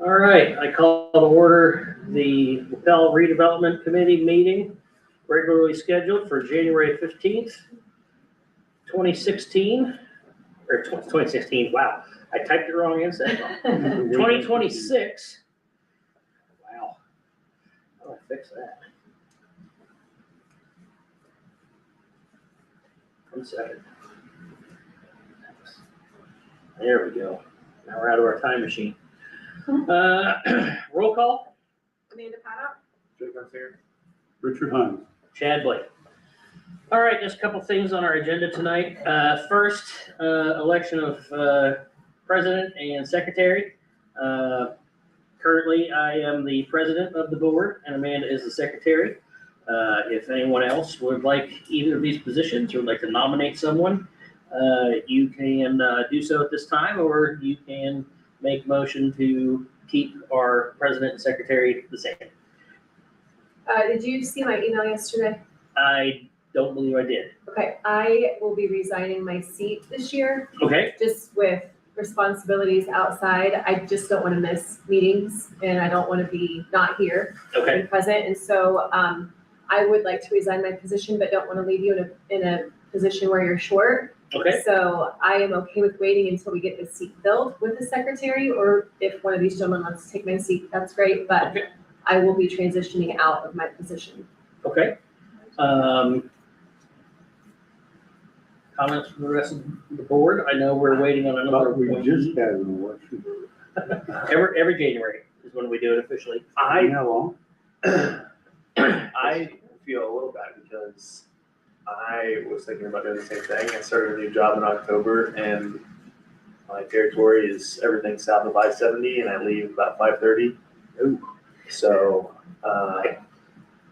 All right, I call to order the Lapel Redevelopment Committee meeting regularly scheduled for January 15th, 2016, or 2016, wow, I typed it wrong and said it wrong. 2026. Wow, how do I fix that? 1 second. There we go. Now we're out of our time machine. Roll call. Amanda Paddock. Jake Garcia. Richard Hunt. Chad Blake. All right, just a couple things on our agenda tonight. First, election of president and secretary. Currently, I am the president of the board, and Amanda is the secretary. If anyone else would like either of these positions or would like to nominate someone, you can do so at this time, or you can make motion to keep our president and secretary the same. Did you see my email yesterday? I don't believe I did. Okay, I will be resigning my seat this year, Okay, just with responsibilities outside. I just don't want to miss meetings, and I don't want to be not here okay, and present. And so I would like to resign my position, but don't want to leave you in a position where you're short. okay, So I am okay with waiting until we get the seat filled with the secretary, or if one of these gentlemen wants to take my seat, that's great, but okay, I will be transitioning out of my position. okay. Comments from the rest of the board? I know we're waiting on another. We just had an election. Every January is when we do it officially. How long? I feel a little bad because I was thinking about doing the same thing. I started a new job in October, and my territory is everything south of I-70, and I leave about 5:30. Ooh. So,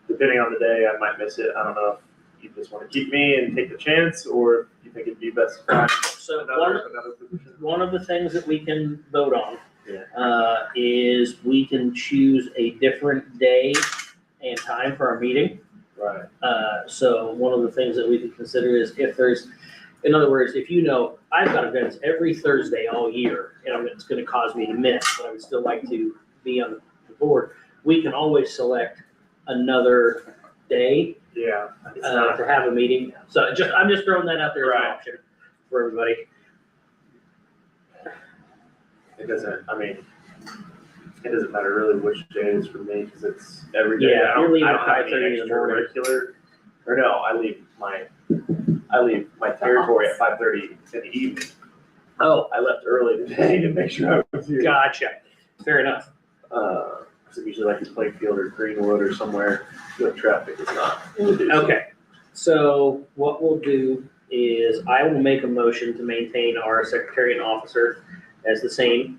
depending on the day, I might miss it. I don't know if you just want to keep me and take the chance, or if you think it'd be best to find So another position. one of the things that we can vote on Yeah. is we can choose a different day and time for our meeting. Right. So one of the things that we could consider is if there's, in other words, if you know, I've got events every Thursday all year, and it's gonna cause me to miss, but I would still like to be on the board, we can always select another day Yeah. It's not, to have a meeting. So I'm just throwing that out there as an Right. option for everybody. it doesn't, I mean, it doesn't matter really which day it is for me, because it's every day. Yeah, I you're don't leaving have at any 5:30 in the extra morning. regular, or no, I leave my territory at 5:30 in the evening. Oh, I left early today to make sure I was here. gotcha. Fair enough. So usually like in Plainfield or Greenwood or somewhere with traffic is not. Okay, so what we'll do is I will make a motion to maintain our secretary and officer as the same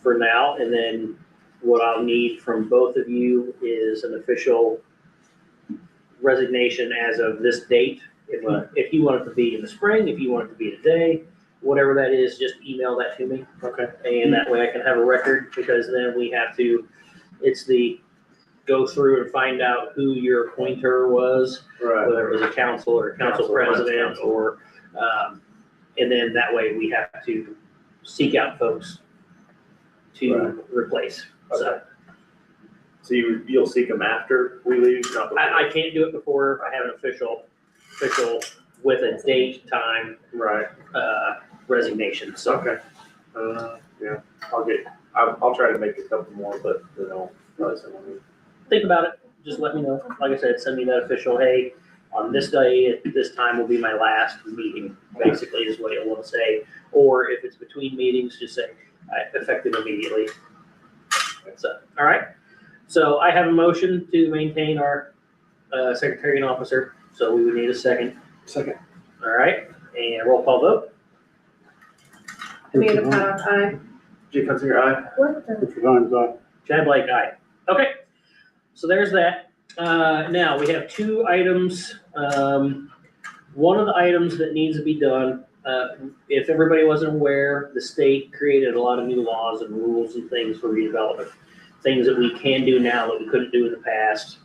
for now, and then what I'll need from both of you is an official resignation as of this date. If you want it to be in the spring, if you want it to be today, whatever that is, just email that to me. Okay. And that way I can have a record, because then we have to, it's the go through and find out who your appointer was, Right. whether it was a council or a council president, or, and then that way we have to seek out folks to replace. So Okay. So you'll seek them after we leave? Not before? I can't do it before I have an official with a date, time, Right. resignation, so. Okay. Yeah, I'll try to make a couple more, but then I'll probably send one. Think about it, just let me know. Like I said, send me that official, hey, on this day, at this time will be my last meeting, basically is what you'll want to say. Or if it's between meetings, just say, effective immediately. So, all right. So I have a motion to maintain our secretary and officer, so we would need a second. Second. All right, and roll call vote. Amanda Paddock, aye. Jake Hunsinger, aye. Richard Hunt, aye. Chad Blake, aye. Okay, so there's that. Now, we have two items. One of the items that needs to be done, if everybody wasn't aware, the state created a lot of new laws and rules and things for redevelopment. Things that we can do now that we couldn't do in the past,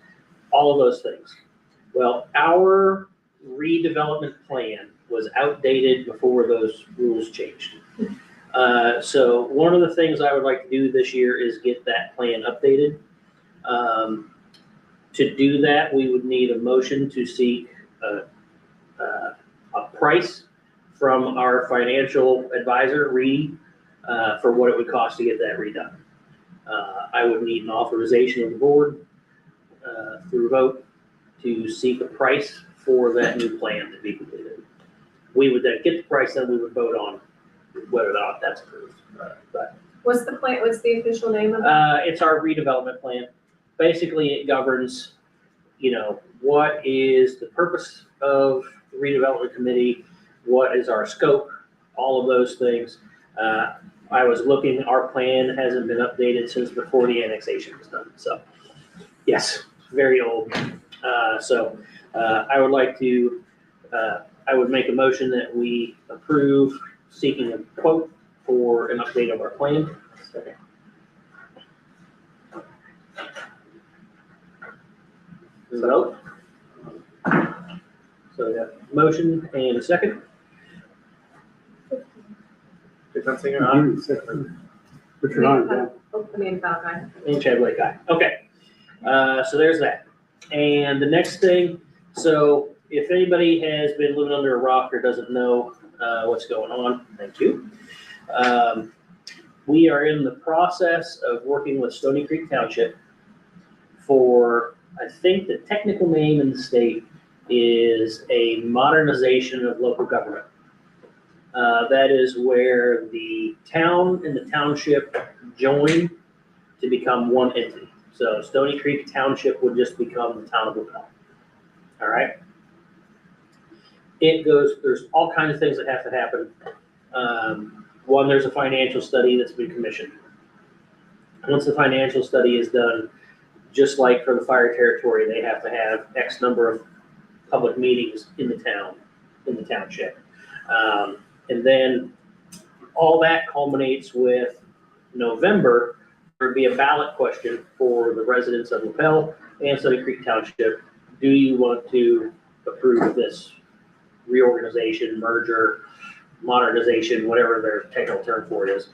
all of those things. Well, our redevelopment plan was outdated before those rules changed. So one of the things I would like to do this year is get that plan updated. To do that, we would need a motion to seek a price from our financial advisor, Reed, for what it would cost to get that redone. I would need an authorization of the board through a vote to seek a price for that new plan to be completed. We would then get the price, then we would vote on whether or not that's approved. But What's the plan, what's the official name of it? it's our redevelopment plan. Basically, it governs, what is the purpose of the redevelopment committee, what is our scope, all of those things. I was looking, our plan hasn't been updated since before the annexation was done, so, yes, very old. I would like to, I would make a motion that we approve seeking a quote for an update of our plan. Second. Vote. So we got a motion and a second. Different singer on. Richard Hines, aye. Oh, Amanda Valentine. And Chad Blake, aye. Okay, so there's that. And the next thing, so if anybody has been living under a rock or doesn't know what's going on, thank you. We are in the process of working with Stony Creek Township for, I think the technical name in the state is a modernization of local government. That is where the town and the township join to become one entity. So Stony Creek Township would just become the town of Lapel. All right? There's all kinds of things that have to happen. One, there's a financial study that's been commissioned. Once the financial study is done, just like for the fire territory, they have to have X number of public meetings in the town, in the township. And then all that culminates with November, there would be a ballot question for the residents of Lapel and Stony Creek Township. Do you want to approve this reorganization, merger, modernization, whatever their technical term for it is?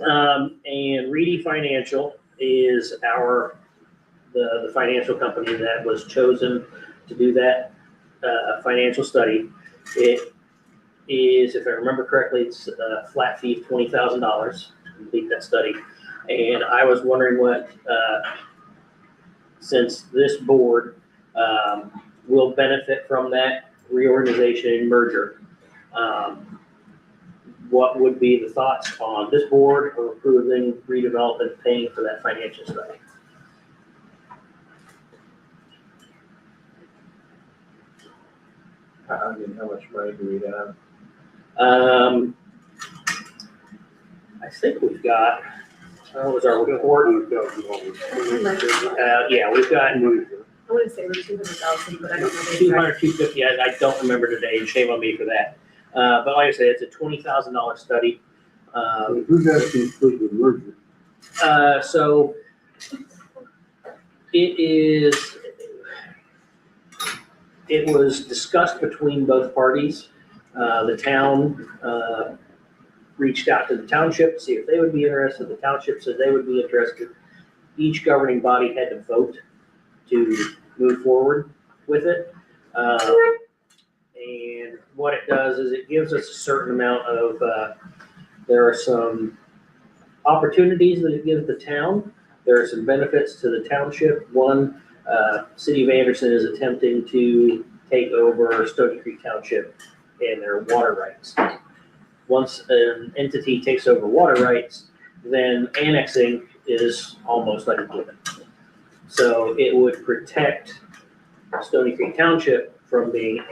And Reedy Financial is the financial company that was chosen to do that financial study. It is, if I remember correctly, it's a flat fee of $20,000 to complete that study. And I was wondering what, since this board will benefit from that reorganization and merger, what would be the thoughts on this board of approving redevelopment, paying for that financial study? How much money do we have? I think we've got, what was our report? Yeah, we've got I want to say we're 200,000, but I don't know. the 200, exact- 250, I don't remember today, and shame on me for that. But like I said, it's a $20,000 study. Who's asking for the merger? So it was discussed between both parties. The town reached out to the township to see if they would be interested. The township said they would be interested. Each governing body had to vote to move forward with it. And what it does is it gives us a certain amount of, there are some opportunities that it gives the town. There are some benefits to the township. One, City of Anderson is attempting to take over Stony Creek Township and their water rights. Once an entity takes over water rights, then annexing is almost like a given. So it would protect Stony Creek Township from being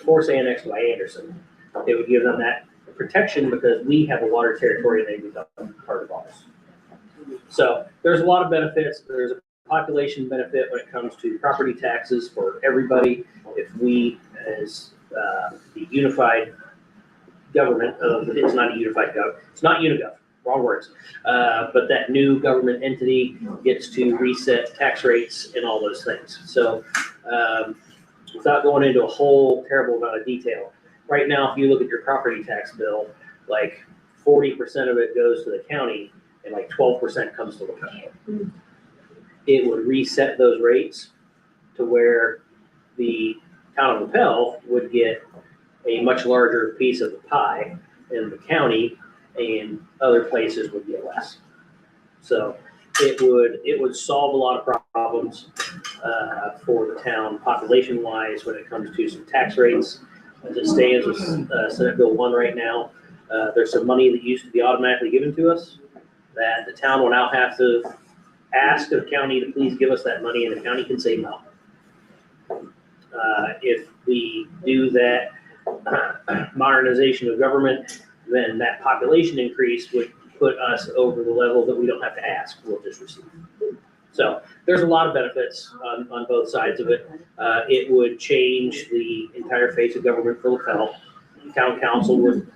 force annexed by Anderson. It would give them that protection because we have a water territory and they become part of ours. So there's a lot of benefits. There's a population benefit when it comes to property taxes for everybody. If we, as the unified government it's not a unified government, it's not Unigov, wrong words, but that new government entity gets to reset tax rates and all those things. So without going into a whole terrible amount of detail, right now, if you look at your property tax bill, like 40% of it goes to the county and like 12% comes to Lapel. It would reset those rates to where the town of Lapel would get a much larger piece of the pie, and the county and other places would get less. So it would solve a lot of problems for the town population-wise when it comes to some tax rates. As it stands with Senate Bill 1 right now, there's some money that used to be automatically given to us that the town will now have to ask the county to please give us that money, and the county can say no. If we do that modernization of government, then that population increase would put us over the level that we don't have to ask, we'll just receive. So there's a lot of benefits on both sides of it. It would change the entire face of government for Lapel. Town council would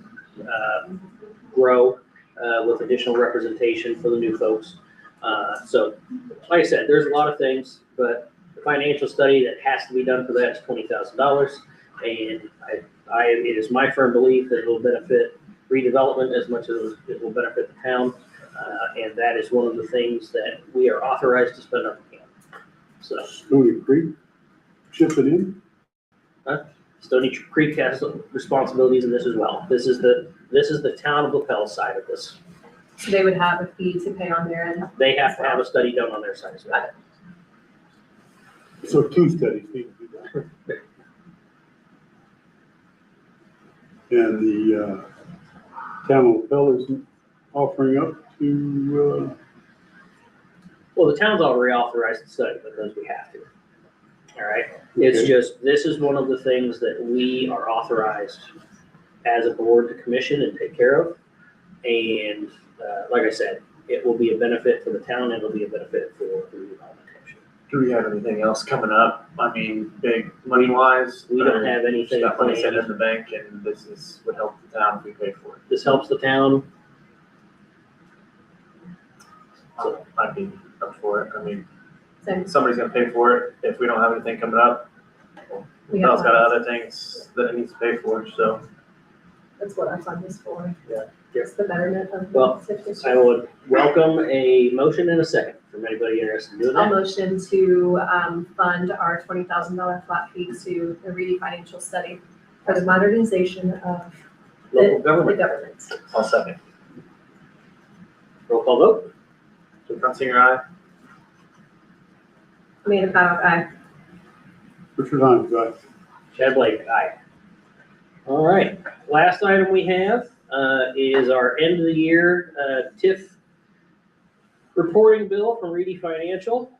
grow with additional representation for the new folks. So like I said, there's a lot of things, but the financial study that has to be done for that is $20,000. And it is my firm belief that it will benefit redevelopment as much as it will benefit the town. And that is one of the things that we are authorized to spend our money on. So Stony Creek, chip it in. Stony Creek has responsibilities in this as well. This is the town of Lapel side of this. So they would have a fee to pay on their end. They have to have a study done on their side as well. So 2 studies need to be done. And the town of Lapel is offering up to, Well, the town's already authorized to study because we have to. All right. It's just, this is one of the things that we are authorized as a board to commission and take care of. And like I said, it will be a benefit for the town and it'll be a benefit for the redevelopment commission. Do we have anything else coming up? I mean, big money wise? We don't have anything Got money planned. set in the bank and this would help the town if we pay for it. This helps the town. I'd be up for it. I mean, So somebody's gonna pay for it. If we don't have anything coming up, we have, Mel's got other things that it needs to pay for, so. that's what our fund is for. Yeah. It's the betterment of the Well, district. I would welcome a motion in a second from anybody interested in doing I'll that. motion to fund our $20,000 flat fee to the Reedy Financial Study for the modernization of Local the government, government. I'll second. roll call vote. So Hunsinger, aye? Amanda Paddock, aye. Richard Hines, aye. Chad Blake, aye. All right, last item we have is our end of the year TIF reporting bill from Reedy Financial.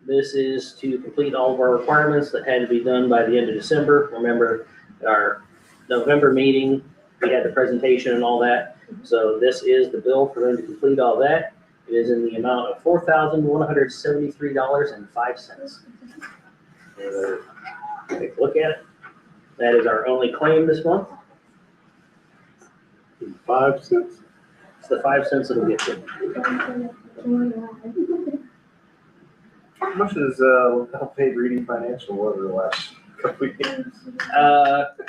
This is to complete all of our requirements that had to be done by the end of December. Remember, our November meeting, we had the presentation and all that. So this is the bill for them to complete all that. It is in the amount of $4,173.05. Take a look at it. That is our only claim this month. 5 cents. It's the 5 cents it'll get you. How much is Lapel paid Reedy Financial over the last couple of years?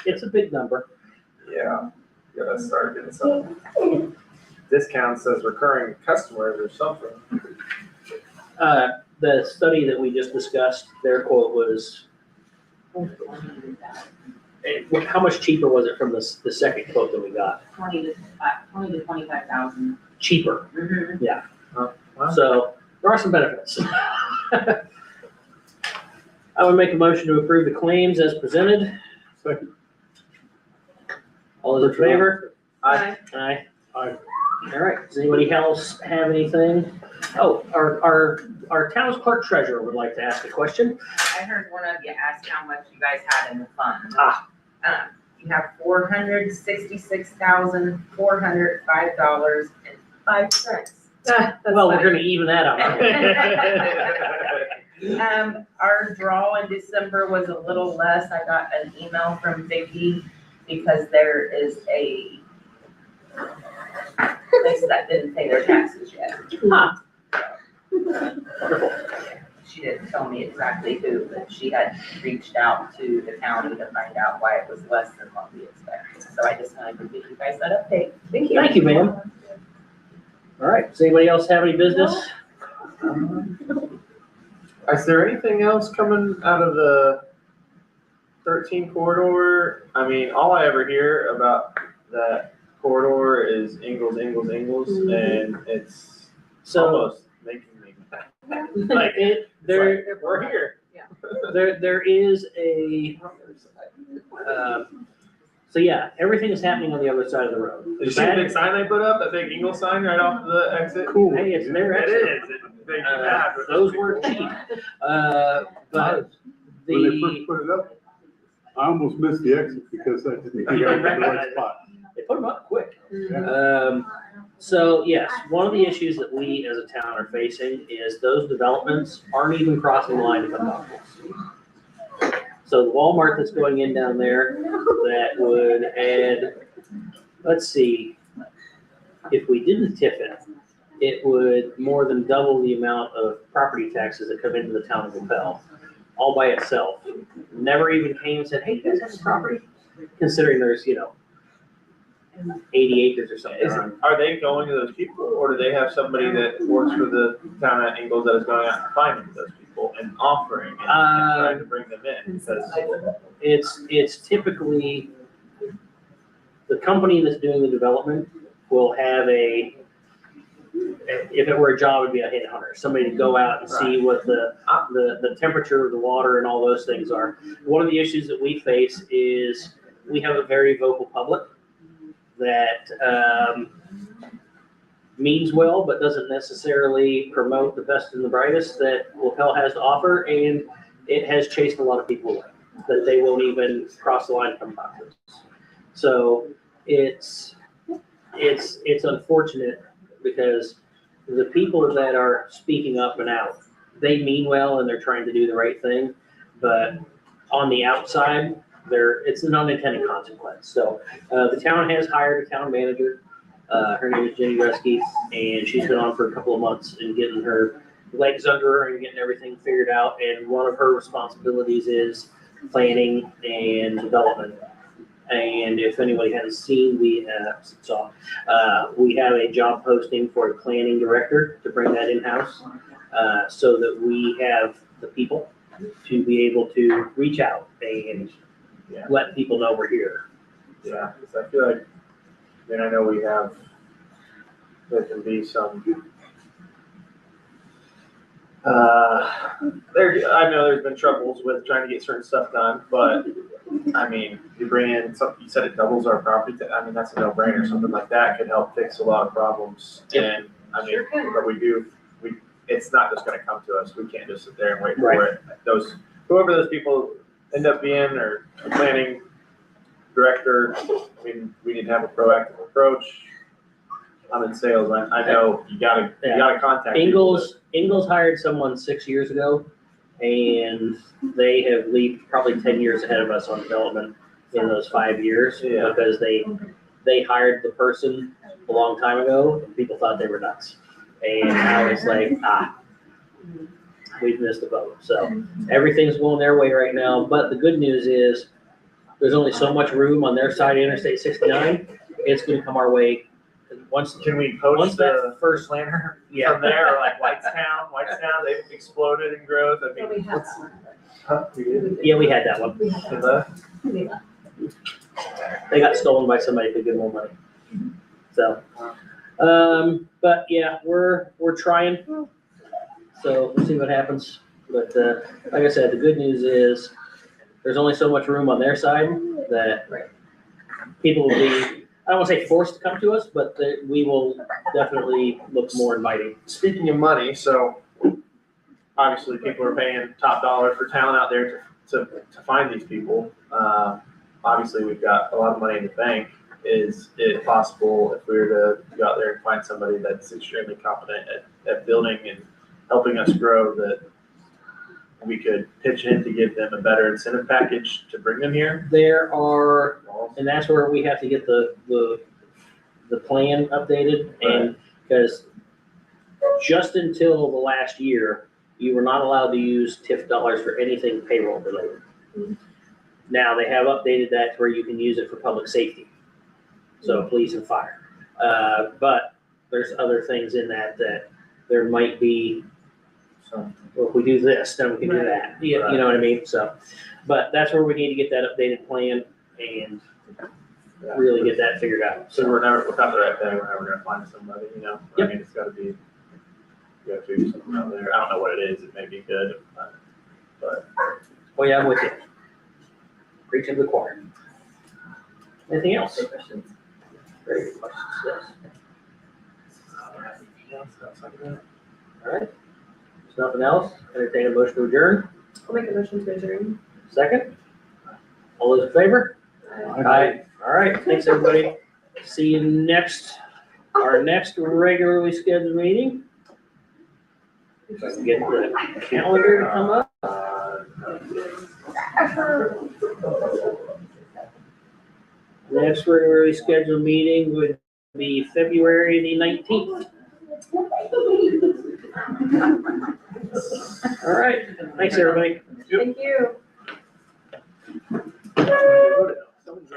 It's a big number. Yeah, gotta start getting some discounts as recurring customers or something. The study that we just discussed, their quote was, how much cheaper was it from the second quote that we got? 20 to 25,000. Cheaper. Mm-hmm. Wow. So there are some benefits. I would make a motion to approve the claims as presented. Second. All those in favor? Aye. Aye. Aye. All right, does anybody else have anything? Oh, our town's clerk treasurer would like to ask a question. I heard one of you ask how much you guys had in the fund. Ah. You have $466,405.05. Well, we're gonna even that out. Our draw in December was a little less. I got an email from Vicky because there is a place that didn't pay their taxes yet. Wonderful. She didn't tell me exactly who, but she had reached out to the county to find out why it was less than what we expected. So I just wanted to give you guys that update. Thank you. Thank you, ma'am. All right, does anybody else have any business? Is there anything else coming out of the 13 corridor? I mean, all I ever hear about that corridor is Ingles, and it's So, almost making me mad. Like, we're here. there is a, so yeah, everything is happening on the other side of the road. Did you see the big sign they put up, that big Ingle sign right off the exit? Cool. Hey, it's their It exit. is, it makes me mad. but Those weren't cheap. But When they the, first put it up, I almost missed the exit because I didn't think I was in the right spot. they put them up quick. So yes, one of the issues that we as a town are facing is those developments aren't even crossing the line to come up. So the Walmart that's going in down there, that would add, let's see, if we didn't TIF it, it would more than double the amount of property taxes that come into the town of Lapel, all by itself. Never even came and said, hey, you guys have some property? Considering there's, 80 acres or something. Are they going to those people, or do they have somebody that works for the town at Ingalls that is going out and finding those people and offering and trying to bring them in? Because It's typically, the company that's doing the development will have if it were a job, it'd be a headhunter, somebody to go out and see what the temperature of the water and all those things are. One of the issues that we face is we have a very vocal public that means well, but doesn't necessarily promote the best and the brightest that Lapel has to offer, and it has chased a lot of people away, that they won't even cross the line and come talk to us. So it's unfortunate because the people that are speaking up and out, they mean well and they're trying to do the right thing, but on the outside, it's an unintended consequence. So the town has hired a town manager. Her name is Jenny Resky, and she's been on for a couple of months and getting her legs under her and getting everything figured out. And one of her responsibilities is planning and development. And if anybody hasn't seen, we have a job posting for a planning director to bring that in-house, so that we have the people to be able to reach out and let people know we're here. Yeah, because I feel like, I know there can be some, I know there's been troubles with trying to get certain stuff done, but you bring in something, you said it doubles our property, that's a no-brainer. Something like that could help fix a lot of problems. Yep. And but it's not just gonna come to us. We can't just sit there and wait for it. Whoever those people end up being, or the planning director, we need to have a proactive approach. I'm in sales. I know you gotta contact people. Ingalls hired someone 6 years ago, and they have leaped probably 10 years ahead of us on development in those 5 years. Yeah. Because they hired the person a long time ago, and people thought they were nuts. And now it's like, we've missed the boat. So everything's going their way right now. But the good news is there's only so much room on their side of Interstate 69. It's going to come our way. Can we poach that the first planner Yeah. from there, or like Whitestown, they've exploded in growth? So we have that one. We did. Yeah, we had that one. We have Did that that? one. They got stolen by somebody who could get more money. So, but yeah, we're trying. So we'll see what happens. But like I said, the good news is there's only so much room on their side that people will be, I don't want to say forced to come to us, but we will definitely look more inviting. Speaking of money, so obviously people are paying top dollar for talent out there to find these people. Obviously we've got a lot of money in the bank. Is it possible, if we were to go out there and find somebody that's extremely competent at building and helping us grow, that we could pitch in to give them a better incentive package to bring them here? There are, and that's where we have to get the plan updated, and because just until the last year, you were not allowed to use TIF dollars for anything payroll related. Now they have updated that to where you can use it for public safety. so police and fire. But there's other things in that there might be, well, if we do this, then we can do that, you know what I mean? So, but that's where we need to get that updated plan and really get that figured out. So without the right thing, we're never gonna find somebody, you know? I mean, it's gotta be, you gotta figure something out there. I don't know what it is, it may be good, but. Oh yeah, I'm with you. Preaching to the choir. Anything else? Good questions. Very good questions, yes. All right. There's nothing else. Entertain a motion to adjourn. I'll make a motion to adjourn. Second. All those in favor? Aye. All right, thanks, everybody. See you our next regularly scheduled meeting. If I can get the calendar to come up. Next regularly scheduled meeting would be February the 19th. All right, thanks, everybody. Thank you. Somebody's